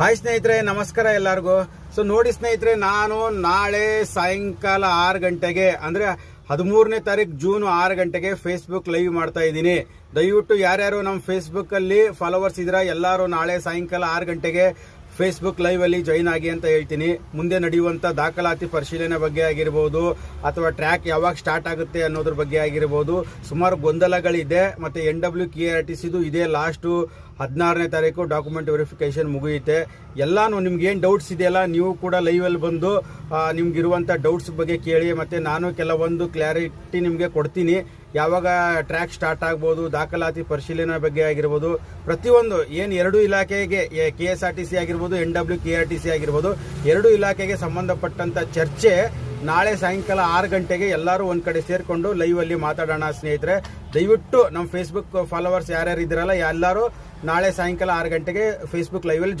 Hi ಸ್ನೇಹಿತರೆ, ನಮಸ್ಕಾರ ಎಲ್ಲರಿಗೂ. ಸೊ ನೋಡಿ ಸ್ನೇಹಿತರೆ, ನಾನು ನಾಳೆ ಸಾಯಂಕಾಲ 6 ಗಂಟೆಗೆ ಅಂದ್ರೆ 13ನೇ ತಾರೀಕು ಜೂನ್ 6 ಗಂಟೆಗೆ ಫೇಸ್ಬುಕ್ ಲೈವ್ ಮಾಡ್ತಾ ಇದ್ದೀನಿ. ದಯವಿಟ್ಟು ಯಾರ್ಯಾರು ನಮ್ಮ ಫೇಸ್ಬುಕ್ ಅಲ್ಲಿ ಫಾಲೋವರ್ಸ್ ಇದ್ರ ಎಲ್ಲರೂ ನಾಳೆ ಸಾಯಂಕಾಲ 6 ಗಂಟೆಗೆ ಫೇಸ್ಬುಕ್ ಲೈವ್ ಅಲ್ಲಿ ಜಾಯಿನ್ ಆಗಿ ಅಂತ ಹೇಳ್ತೀನಿ. ಮುಂದೆ ನಡೆಯುವಂತ ದಾಖಲಾತಿ ಪರಿಶೀಲನೆ ಬಗ್ಗೆ ಆಗಿರಬಹುದು ಅಥವಾ ಟ್ರ್ಯಾಕ್ ಯಾವಾಗ ಸ್ಟಾರ್ಟ್ ಆಗುತ್ತೆ ಅನ್ನೋದ್ರ ಬಗ್ಗೆ ಆಗಿರಬಹುದು. ಸುಮಾರು ಗೊಂದಲಗಳಿದೆ. ಮತ್ತೆ NWKRTC ಇದೇ ಲಾಸ್ಟ್ 16ನೇ ತಾರೀಕು ಡಾಕ್ಯುಮೆಂಟ್ ವೆರಿಫಿಕೇಶನ್ ಮುಗಿಯುತ್ತೆ. ಎಲ್ಲಾನು ನಿಮ್ಗೆ ಏನ್ ಡೌಟ್ಸ್ ಇದೆಯಲ್ಲ, ನೀವು ಕೂಡ ಲೈವ್ ಅಲ್ಲಿ ಬಂದು ನಿಮ್ಗಿರುವಂತ ಡೌಟ್ಸ್ ಬಗ್ಗೆ ಕೇಳಿ. ಮತ್ತೆ ನಾನು ಕೆಲವೊಂದು ಕ್ಲಾರಿಟಿ ನಿಮ್ಗೆ ಕೊಡ್ತೀನಿ. ಯಾವಾಗ ಟ್ರ್ಯಾಕ್ ಸ್ಟಾರ್ಟ್ ಆಗ್ಬೋದು, ದಾಖಲಾತಿ ಪರಿಶೀಲನೆ ಬಗ್ಗೆ ಆಗಿರ್ಬೋದು, ಪ್ರತಿಯೊಂದು ಏನು ಎರಡು ಇಲಾಖೆಗೆ KSRTC ಆಗಿರ್ಬೋದು, NWKRTC ಆಗಿರ್ಬೋದು, ಎರಡು ಇಲಾಖೆಗೆ ಸಂಬಂಧಪಟ್ಟಂತ ಚರ್ಚೆ ನಾಳೆ ಸಾಯಂಕಾಲ 6 ಗಂಟೆಗೆ ಎಲ್ಲರೂ ಒಂದ್ ಕಡೆ ಸೇರ್ಕೊಂಡು ಲೈವ್ ಅಲ್ಲಿ ಮಾತಾಡೋಣ ಸ್ನೇಹಿತರೆ. ದಯವಿಟ್ಟು ನಮ್ಮ ಫೇಸ್ಬುಕ್ ಫಾಲೋವರ್ಸ್ ಯಾರ್ಯಾರು ಇದ್ರಲ್ಲ ಎಲ್ಲರೂ ನಾಳೆ ಸಾಯಂಕಾಲ 6 ಗಂಟೆಗೆ ಫೇಸ್ಬುಕ್ ಲೈವ್ ಅಲ್ಲಿ